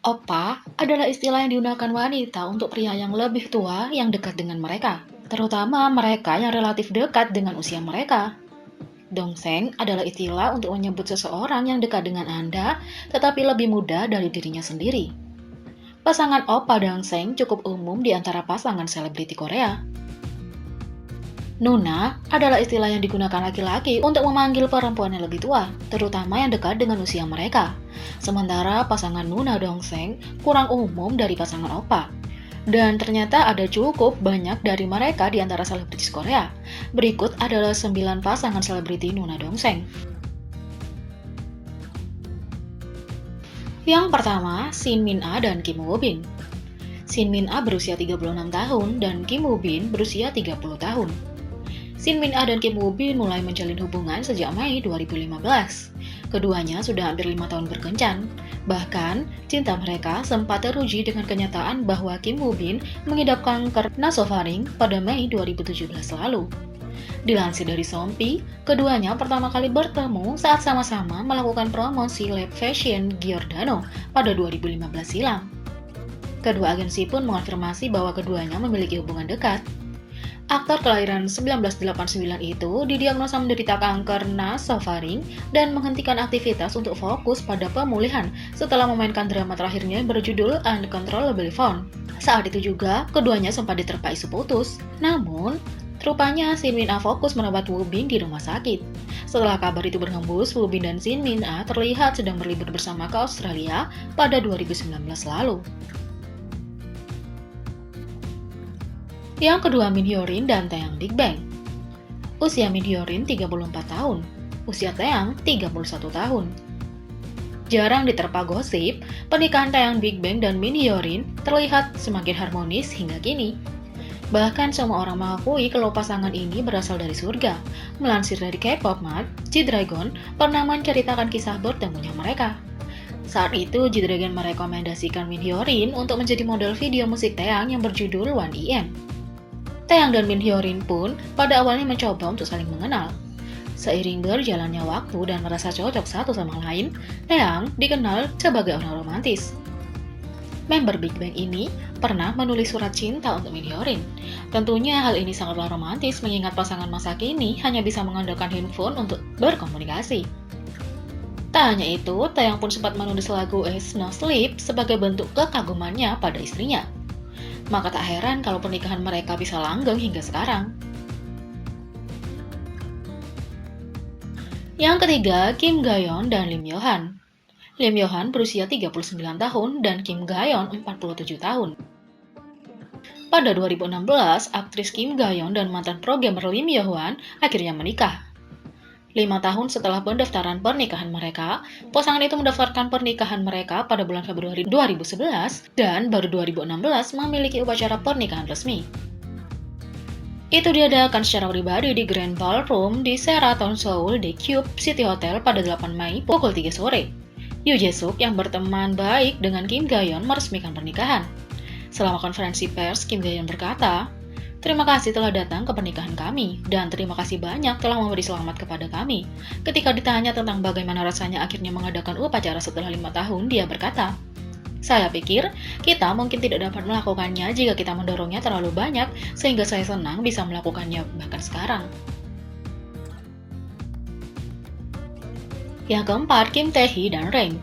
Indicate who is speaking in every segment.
Speaker 1: Oppa adalah istilah yang digunakan wanita untuk pria yang lebih tua yang dekat dengan mereka, terutama mereka yang relatif dekat dengan usia mereka. Dongseng adalah istilah untuk menyebut seseorang yang dekat dengan Anda, tetapi lebih muda dari dirinya sendiri. Pasangan Oppa Dongseng cukup umum di antara pasangan selebriti Korea. Nuna adalah istilah yang digunakan laki-laki untuk memanggil perempuan yang lebih tua, terutama yang dekat dengan usia mereka. Sementara pasangan Nuna Dongseng kurang umum dari pasangan Oppa. Dan ternyata ada cukup banyak dari mereka di antara selebritis Korea. Berikut adalah 9 pasangan selebriti Nuna Dongseng. Yang pertama, Shin Min-a dan Kim Woo-bin. Shin Min-a berusia 36 tahun dan Kim Woo-bin berusia 30 tahun. Shin Min-a dan Kim Woo-bin mulai menjalin hubungan sejak Mei 2015. Keduanya sudah hampir 5 tahun berkencan. Bahkan, cinta mereka sempat teruji dengan kenyataan bahwa Kim Woo-bin mengidap kanker nasofaring pada Mei 2017 lalu. Dilansir dari Sompi, keduanya pertama kali bertemu saat sama-sama melakukan promosi lab fashion Giordano pada 2015 silam. Kedua agensi pun mengonfirmasi bahwa keduanya memiliki hubungan dekat. Aktor kelahiran 1989 itu didiagnosa menderita kanker nasofaring dan menghentikan aktivitas untuk fokus pada pemulihan setelah memainkan drama terakhirnya berjudul Uncontrollably Fond. Saat itu juga, keduanya sempat diterpa isu putus. Namun, rupanya Shin Min-a fokus merawat Woo-bin di rumah sakit. Setelah kabar itu berhembus, Woo-bin dan Shin Min-a terlihat sedang berlibur bersama ke Australia pada 2019 lalu. Yang kedua, Min Hyo-rin dan Taeyang Big Bang. Usia Min Hyo-rin 34 tahun, usia Taeyang 31 tahun. Jarang diterpa gosip, pernikahan Taeyang Big Bang dan Min Hyo-rin terlihat semakin harmonis hingga kini. Bahkan semua orang mengakui kalau pasangan ini berasal dari surga. Melansir dari K-pop Mag, G-Dragon pernah menceritakan kisah bertemunya mereka. Saat itu, G-Dragon merekomendasikan Min Hyo-rin untuk menjadi model video musik Taeyang yang berjudul 1EM. Taeyang dan Min Hyo-rin pun pada awalnya mencoba untuk saling mengenal. Seiring berjalannya waktu dan merasa cocok satu sama lain, Taeyang dikenal sebagai orang romantis. Member Big Bang ini pernah menulis surat cinta untuk Min Hyo-rin. Tentunya hal ini sangatlah romantis mengingat pasangan masa kini hanya bisa mengandalkan handphone untuk berkomunikasi. Tak hanya itu, Taeyang pun sempat menulis lagu As No Sleep sebagai bentuk kekagumannya pada istrinya. Maka tak heran kalau pernikahan mereka bisa langgeng hingga sekarang. Yang ketiga, Kim Ga-yeon dan Lim Yo-han. Lim Yo-han berusia 39 tahun dan Kim Ga-yeon 47 tahun. Pada 2016, aktris Kim Ga-yeon dan mantan programmer Lim Yo-han akhirnya menikah. 5 tahun setelah pendaftaran pernikahan mereka, pasangan itu mendaftarkan pernikahan mereka pada bulan Februari 2011 dan baru 2016 memiliki upacara pernikahan resmi. Itu diadakan secara pribadi di Grand Ballroom di Sheraton Seoul The Cube City Hotel pada 8 Mei pukul 3 sore. Yoo Jae-suk yang berteman baik dengan Kim Ga-yeon meresmikan pernikahan. Selama konferensi pers, Kim Ga-yeon berkata, "Terima kasih telah datang ke pernikahan kami, dan terima kasih banyak telah memberi selamat kepada kami." Ketika ditanya tentang bagaimana rasanya akhirnya mengadakan upacara setelah 5 tahun, dia berkata, "Saya pikir kita mungkin tidak dapat melakukannya jika kita mendorongnya terlalu banyak, sehingga saya senang bisa melakukannya bahkan sekarang." Yang keempat, Kim Tae-hee dan Rain.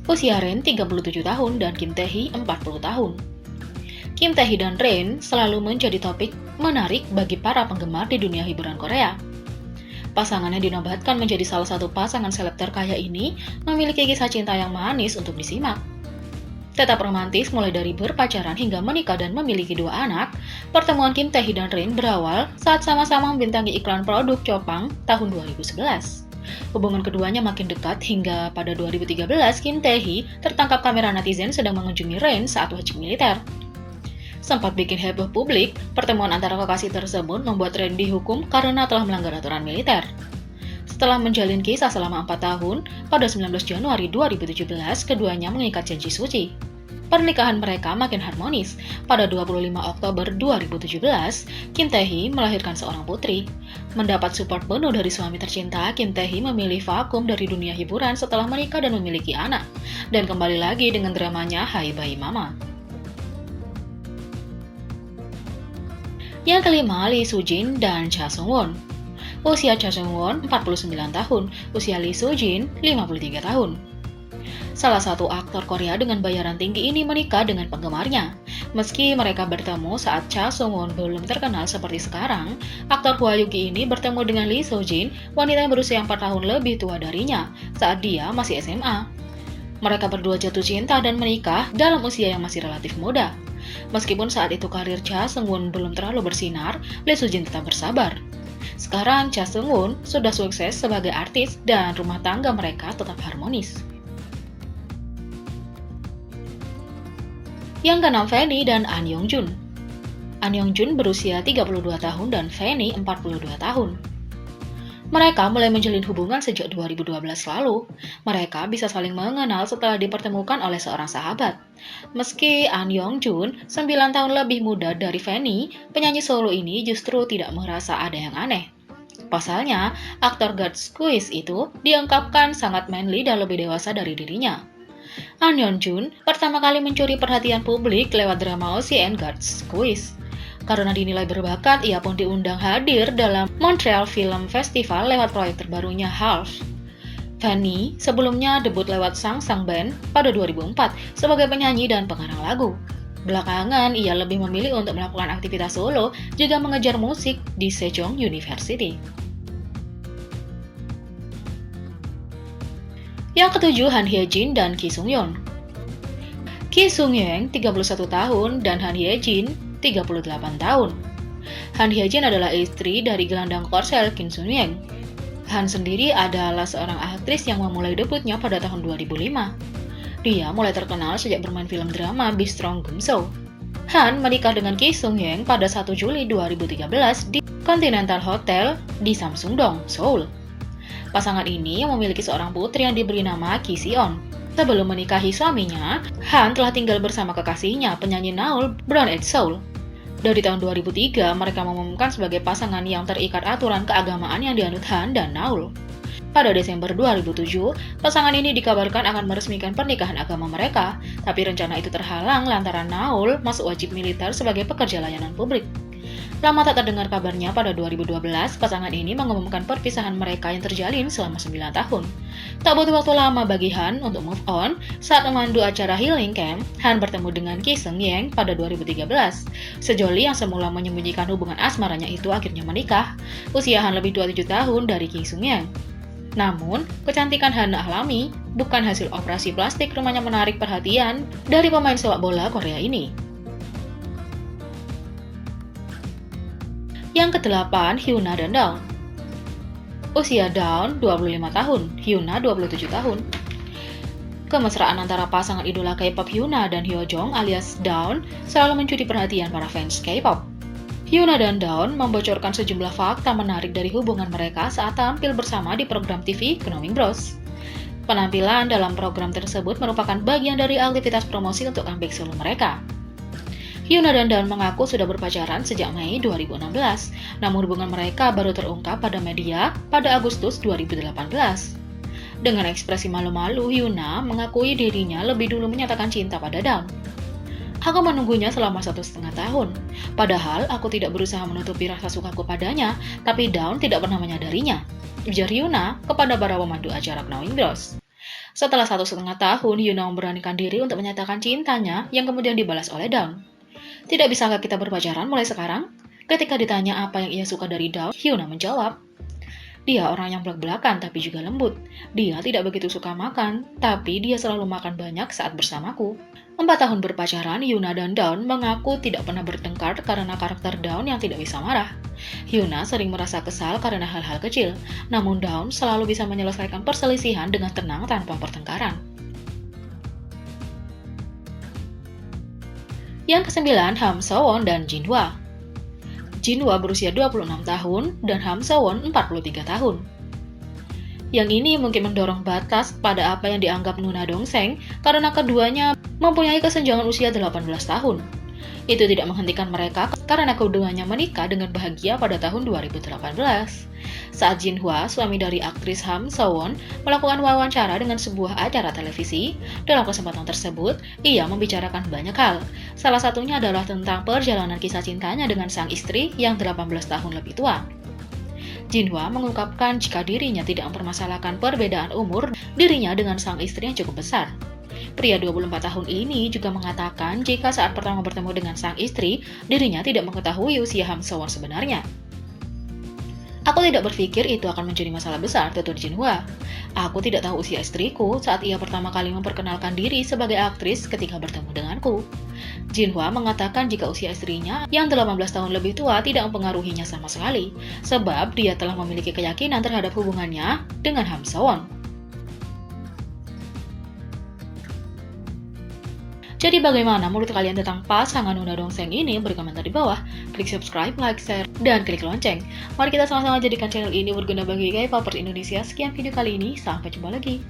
Speaker 1: Usia Rain 37 tahun dan Kim Tae-hee 40 tahun. Kim Tae-hee dan Rain selalu menjadi topik menarik bagi para penggemar di dunia hiburan Korea. Pasangan yang dinobatkan menjadi salah satu pasangan seleb terkaya ini memiliki kisah cinta yang manis untuk disimak. Tetap romantis mulai dari berpacaran hingga menikah dan memiliki 2 anak, pertemuan Kim Tae-hee dan Rain berawal saat sama-sama membintangi iklan produk Chopang tahun 2011. Hubungan keduanya makin dekat hingga pada 2013 Kim Tae-hee tertangkap kamera netizen sedang mengunjungi Rain saat wajib militer. Sempat bikin heboh publik, pertemuan antara kekasih tersebut membuat Rain dihukum karena telah melanggar aturan militer. Setelah menjalin kisah selama 4 tahun, pada 19 Januari 2017, keduanya mengikat janji suci. Pernikahan mereka makin harmonis. Pada 25 Oktober 2017, Kim Tae-hee melahirkan seorang putri. Mendapat support penuh dari suami tercinta, Kim Tae-hee memilih vakum dari dunia hiburan setelah menikah dan memiliki anak. Dan kembali lagi dengan dramanya Hai Bayi Mama. Yang kelima, Lee Soo-jin dan Cha Sung-won. Usia Cha Sung-won 49 tahun, usia Lee Soo-jin 53 tahun. Salah satu aktor Korea dengan bayaran tinggi ini menikah dengan penggemarnya. Meski mereka bertemu saat Cha Sung-won belum terkenal seperti sekarang, aktor Hwa Yuki ini bertemu dengan Lee Soo-jin, wanita yang berusia 4 tahun lebih tua darinya, saat dia masih SMA. Mereka berdua jatuh cinta dan menikah dalam usia yang masih relatif muda. Meskipun saat itu karir Cha Sung-won belum terlalu bersinar, Lee Soo-jin tetap bersabar. Sekarang Cha Sung-won sudah sukses sebagai artis dan rumah tangga mereka tetap harmonis. Yang keenam, Fanny dan An Yong-jun. An Yong-jun berusia 32 tahun dan Fanny 42 tahun. Mereka mulai menjalin hubungan sejak 2012 lalu. Mereka bisa saling mengenal setelah dipertemukan oleh seorang sahabat. Meski An Yong-jun 9 tahun lebih muda dari Fanny, penyanyi solo ini justru tidak merasa ada yang aneh. Pasalnya, aktor God's Quiz itu diungkapkan sangat manly dan lebih dewasa dari dirinya. An Yeon-jun pertama kali mencuri perhatian publik lewat drama OCN God's Quiz. Karena dinilai berbakat, ia pun diundang hadir dalam Montreal Film Festival lewat proyek terbarunya Half. Fanny sebelumnya debut lewat Sang Band pada 2004 sebagai penyanyi dan pengarang lagu. Belakangan, ia lebih memilih untuk melakukan aktivitas solo juga mengejar musik di Sejong University. Yang ketujuh, Han Hye-jin dan Ki Sung-yeon. Ki Sung-yeon 31 tahun dan Han Hye-jin 38 tahun. Han Hye-jin adalah istri dari gelandang Korsel Kim Sun-yeon. Han sendiri adalah seorang aktris yang memulai debutnya pada tahun 2005. Dia mulai terkenal sejak bermain film drama Be Strong Gumso. Han menikah dengan Ki Sung-yeon pada 1 Juli 2013 di Continental Hotel di Samsung-dong, Seoul. Pasangan ini memiliki seorang putri yang diberi nama Ki Si-on. Sebelum menikahi suaminya, Han telah tinggal bersama kekasihnya, penyanyi Naul Brown Eyed Soul. Dari tahun 2003, mereka mengumumkan sebagai pasangan yang terikat aturan keagamaan yang dianut Han dan Naul. Pada Desember 2007, pasangan ini dikabarkan akan meresmikan pernikahan agama mereka, tapi rencana itu terhalang lantaran Naul masuk wajib militer sebagai pekerja layanan publik. Lama tak terdengar kabarnya, pada 2012, pasangan ini mengumumkan perpisahan mereka yang terjalin selama 9 tahun. Tak butuh waktu lama bagi Han untuk move on. Saat memandu acara Healing Camp, Han bertemu dengan Ki Seung-yeon pada 2013. Sejoli yang semula menyembunyikan hubungan asmaranya itu akhirnya menikah. Usia Han lebih 27 tahun dari Ki Seung-yeon. Namun, kecantikan Han alami bukan hasil operasi plastik rumahnya menarik perhatian dari pemain sepak bola Korea ini. Yang kedelapan, Hyuna dan Dawn. Usia Dawn 25 tahun, Hyuna 27 tahun. Kemesraan antara pasangan idola K-pop Hyuna dan Hyo Jong alias Dawn selalu mencuri perhatian para fans K-pop. Hyuna dan Dawn membocorkan sejumlah fakta menarik dari hubungan mereka saat tampil bersama di program TV Knowing Bros. Penampilan dalam program tersebut merupakan bagian dari aktivitas promosi untuk comeback solo mereka. Hyuna dan Dawn mengaku sudah berpacaran sejak Mei 2016, namun hubungan mereka baru terungkap pada media pada Agustus 2018. Dengan ekspresi malu-malu, Hyuna mengakui dirinya lebih dulu menyatakan cinta pada Dawn. Aku menunggunya selama 1,5 tahun. Padahal aku tidak berusaha menutupi rasa sukaku padanya, tapi Dawn tidak pernah menyadarinya, ujar Hyuna kepada para pemandu acara Knowing Bros. Setelah 1,5 tahun, Hyuna memberanikan diri untuk menyatakan cintanya yang kemudian dibalas oleh Dawn. Tidak bisakah kita berpacaran mulai sekarang? Ketika ditanya apa yang ia suka dari Dawn, Hyuna menjawab, dia orang yang belak-belakan tapi juga lembut. Dia tidak begitu suka makan, tapi dia selalu makan banyak saat bersamaku. 4 tahun berpacaran, Hyuna dan Dawn mengaku tidak pernah bertengkar karena karakter Dawn yang tidak bisa marah. Hyuna sering merasa kesal karena hal-hal kecil, namun Dawn selalu bisa menyelesaikan perselisihan dengan tenang tanpa pertengkaran. Yang kesembilan, Ham So-won dan Jin Hwa. Jin Hwa berusia 26 tahun dan Ham So-won 43 tahun. Yang ini mungkin mendorong batas pada apa yang dianggap Nuna Dongseng karena keduanya mempunyai kesenjangan usia 18 tahun. Itu tidak menghentikan mereka karena keduanya menikah dengan bahagia pada tahun 2018. Saat Jinhwa, suami dari aktris Ham So-won, melakukan wawancara dengan sebuah acara televisi, dalam kesempatan tersebut, ia membicarakan banyak hal. Salah satunya adalah tentang perjalanan kisah cintanya dengan sang istri yang 18 tahun lebih tua. Jinhwa mengungkapkan jika dirinya tidak mempermasalahkan perbedaan umur dirinya dengan sang istri yang cukup besar. Pria 24 tahun ini juga mengatakan jika saat pertama bertemu dengan sang istri, dirinya tidak mengetahui usia Ham So-won sebenarnya. Aku tidak berpikir itu akan menjadi masalah besar, tutur Jinhwa. Aku tidak tahu usia istriku saat ia pertama kali memperkenalkan diri sebagai aktris ketika bertemu denganku. Jinhwa mengatakan jika usia istrinya yang 18 tahun lebih tua tidak mempengaruhinya sama sekali, sebab dia telah memiliki keyakinan terhadap hubungannya dengan Ham So-won. Jadi bagaimana menurut kalian tentang pasangan Nuna Dongseng ini? Beri komentar di bawah, klik subscribe, like, share, dan klik lonceng. Mari kita sama-sama jadikan channel ini berguna bagi K-popers Indonesia. Sekian video kali ini, sampai jumpa lagi.